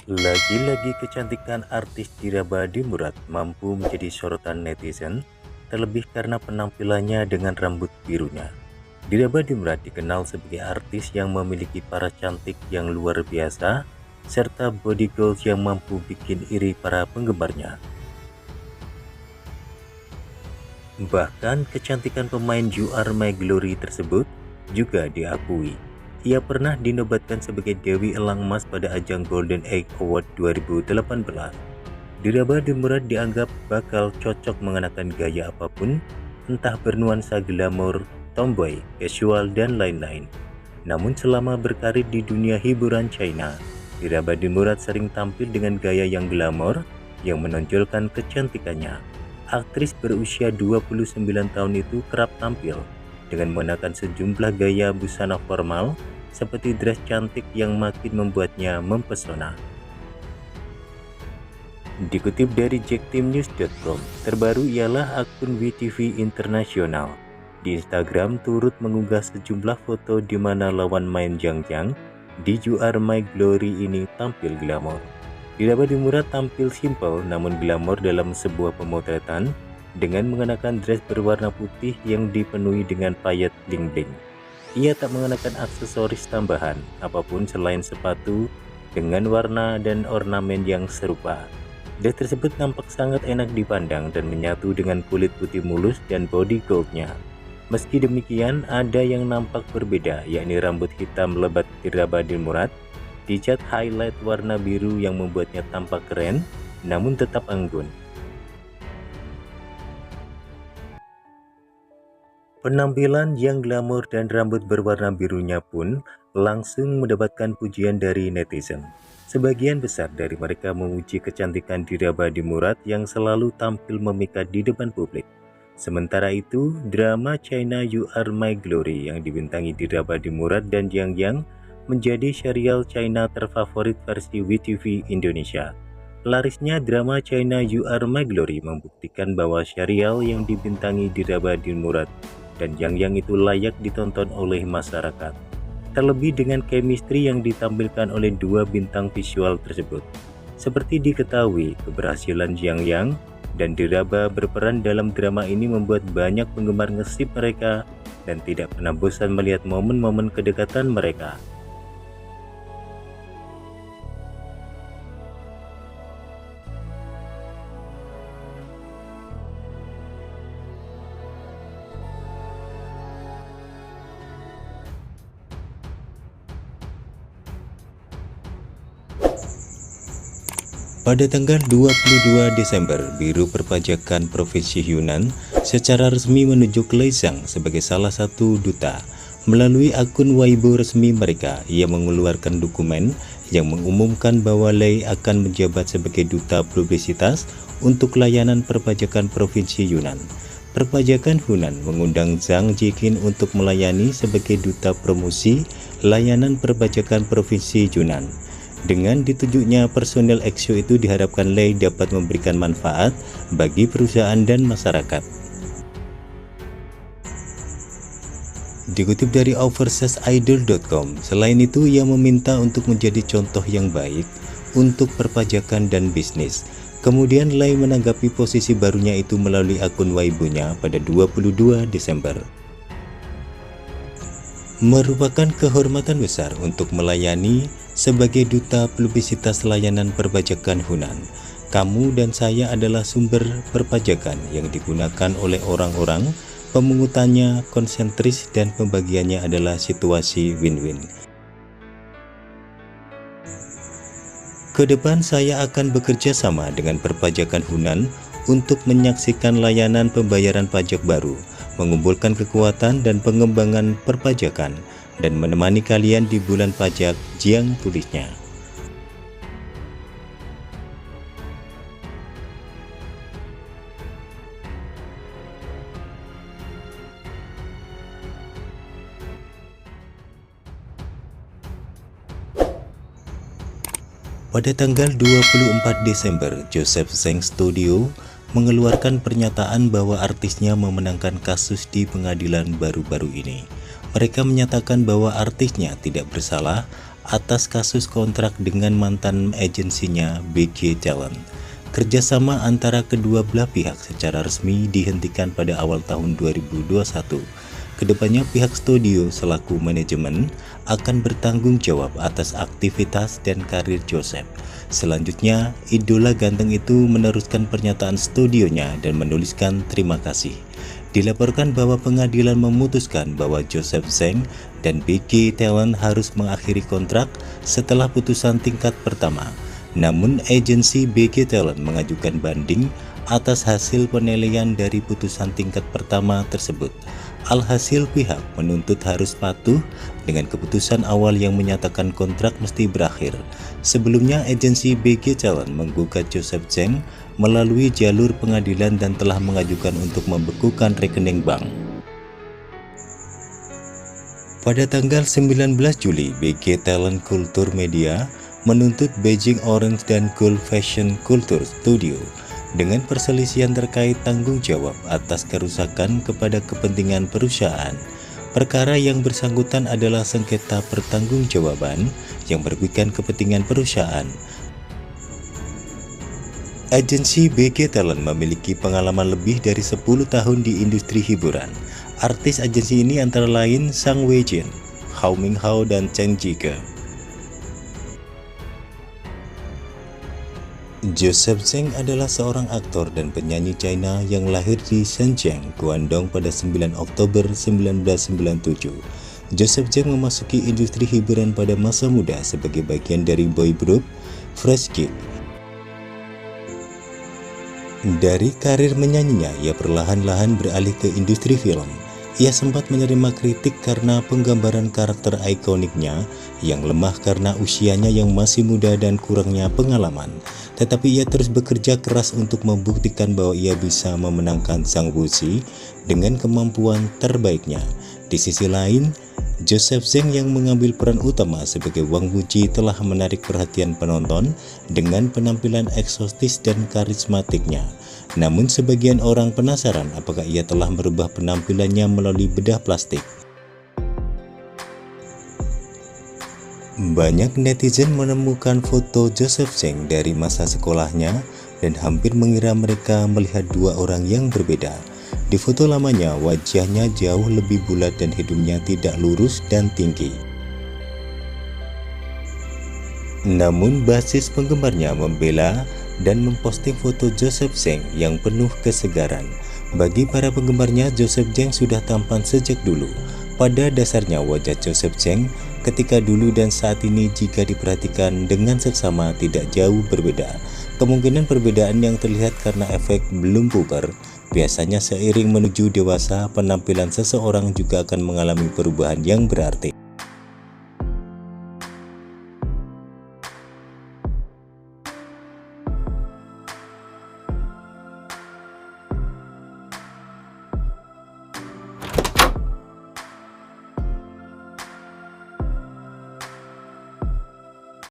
Lagi-lagi kecantikan artis Dira Badi Murad mampu menjadi sorotan netizen, terlebih karena penampilannya dengan rambut birunya. Dira Badi Murad dikenal sebagai artis yang memiliki paras cantik yang luar biasa, serta body goals yang mampu bikin iri para penggemarnya. Bahkan kecantikan pemain You Are My Glory tersebut juga diakui. Ia pernah dinobatkan sebagai Dewi Elang Emas pada ajang Golden Egg Award 2018. Dira Badi Murad dianggap bakal cocok mengenakan gaya apapun, entah bernuansa glamor, tomboy, casual, dan lain-lain. Namun selama berkarir di dunia hiburan China, Dira Badi Murad sering tampil dengan gaya yang glamor yang menonjolkan kecantikannya. Aktris berusia 29 tahun itu kerap tampil dengan mengenakan sejumlah gaya busana formal seperti dress cantik yang makin membuatnya mempesona. Dikutip dari jacktimnews.com, terbaru ialah akun WTV Internasional. Di Instagram turut mengunggah sejumlah foto di mana lawan main Zhang Jiang di You Are My Glory ini tampil glamor. Dira Badi Murad tampil simpel namun glamor dalam sebuah pemotretan dengan mengenakan dress berwarna putih yang dipenuhi dengan payet bling-bling. Ia tak mengenakan aksesoris tambahan apapun selain sepatu dengan warna dan ornamen yang serupa. Dress tersebut nampak sangat enak dipandang dan menyatu dengan kulit putih mulus dan body goldnya. Meski demikian, ada yang nampak berbeda, yakni rambut hitam lebat Dira Badi Murad dicat highlight warna biru yang membuatnya tampak keren, namun tetap anggun. Penampilan yang glamor dan rambut berwarna birunya pun langsung mendapatkan pujian dari netizen. Sebagian besar dari mereka memuji kecantikan Dira Badi Murad yang selalu tampil memikat di depan publik. Sementara itu, drama China You Are My Glory yang dibintangi Dira Badi Murad dan Zhang Yang menjadi serial China terfavorit versi WTV Indonesia. Larisnya drama China You Are My Glory membuktikan bahwa serial yang dibintangi Dira Badi Murad dan Zhang Yang itu layak ditonton oleh masyarakat. Terlebih dengan chemistry yang ditampilkan oleh dua bintang visual tersebut. Seperti diketahui, keberhasilan Zhang Yang dan Dira berperan dalam drama ini membuat banyak penggemar ngesip mereka dan tidak pernah bosan melihat momen-momen kedekatan mereka. Pada tanggal 22 Desember, Biro Perpajakan Provinsi Yunnan secara resmi menunjuk Lei Zhang sebagai salah satu duta. Melalui akun Weibo resmi mereka, ia mengeluarkan dokumen yang mengumumkan bahwa Lei akan menjabat sebagai duta publisitas untuk layanan perpajakan Provinsi Yunnan. Perpajakan Hunan mengundang Zhang Jiqin untuk melayani sebagai duta promosi layanan perpajakan Provinsi Yunnan. Dengan ditunjuknya personel EXO itu diharapkan Lei dapat memberikan manfaat bagi perusahaan dan masyarakat. Dikutip dari overseasidol.com, selain itu ia meminta untuk menjadi contoh yang baik untuk perpajakan dan bisnis. Kemudian Lei menanggapi posisi barunya itu melalui akun Weibo-nya pada 22 Desember. Merupakan kehormatan besar untuk melayani sebagai duta publisitas layanan perpajakan Hunan. Kamu dan saya adalah sumber perpajakan yang digunakan oleh orang-orang, pemungutannya konsentris dan pembagiannya adalah situasi win-win. Kedepan saya akan bekerja sama dengan perpajakan Hunan untuk menyaksikan layanan pembayaran pajak baru, mengumpulkan kekuatan dan pengembangan perpajakan, dan menemani kalian di bulan pajak, Jiang tulisnya. Pada tanggal 24 Desember, Joseph Zhang Studio mengeluarkan pernyataan bahwa artisnya memenangkan kasus di pengadilan baru-baru ini. Mereka menyatakan bahwa artisnya tidak bersalah atas kasus kontrak dengan mantan agensinya BG Talent. Kerjasama antara kedua belah pihak secara resmi dihentikan pada awal tahun 2021. Kedepannya pihak studio selaku manajemen akan bertanggung jawab atas aktivitas dan karir Joseph. Selanjutnya, idola ganteng itu meneruskan pernyataan studionya dan menuliskan terima kasih. Dilaporkan bahwa pengadilan memutuskan bahwa Joseph Zheng dan BG Talent harus mengakhiri kontrak setelah putusan tingkat pertama. Namun, agensi BG Talent mengajukan banding atas hasil penilaian dari putusan tingkat pertama tersebut. Alhasil pihak menuntut harus patuh dengan keputusan awal yang menyatakan kontrak mesti berakhir. Sebelumnya, agensi BG Talent menggugat Joseph Zheng melalui jalur pengadilan dan telah mengajukan untuk membekukan rekening bank. Pada tanggal 19 Juli, BG Talent Kultur Media menuntut Beijing Orange dan Gold Fashion Culture Studio dengan perselisihan terkait tanggung jawab atas kerusakan kepada kepentingan perusahaan. Perkara yang bersangkutan adalah sengketa pertanggungjawaban yang merugikan kepentingan perusahaan. Agensi BG Talent memiliki pengalaman lebih dari 10 tahun di industri hiburan. Artis agensi ini antara lain Zhang Weijun, Hao Minghao, dan Chen Jike. Joseph Zheng adalah seorang aktor dan penyanyi China yang lahir di Shenzhen, Guangdong pada 9 Oktober 1997. Joseph Zheng memasuki industri hiburan pada masa muda sebagai bagian dari boy group Fresh Kid. Dari karir menyanyinya, ia perlahan-lahan beralih ke industri film. Ia sempat menerima kritik karena penggambaran karakter ikoniknya yang lemah karena usianya yang masih muda dan kurangnya pengalaman. Tetapi ia terus bekerja keras untuk membuktikan bahwa ia bisa memenangkan Zhang Wuxi dengan kemampuan terbaiknya. Di sisi lain, Joseph Zheng yang mengambil peran utama sebagai Wang Wuji telah menarik perhatian penonton dengan penampilan eksotis dan karismatiknya. Namun sebagian orang penasaran apakah ia telah merubah penampilannya melalui bedah plastik. Banyak netizen menemukan foto Joseph Zheng dari masa sekolahnya dan hampir mengira mereka melihat dua orang yang berbeda. Di foto lamanya, wajahnya jauh lebih bulat dan hidungnya tidak lurus dan tinggi. Namun basis penggemarnya membela dan memposting foto Joseph Zheng yang penuh kesegaran. Bagi para penggemarnya, Joseph Zheng sudah tampan sejak dulu. Pada dasarnya wajah Joseph Zheng ketika dulu dan saat ini jika diperhatikan dengan seksama tidak jauh berbeda. Kemungkinan perbedaan yang terlihat karena efek belum puber. Biasanya seiring menuju dewasa, penampilan seseorang juga akan mengalami perubahan yang berarti.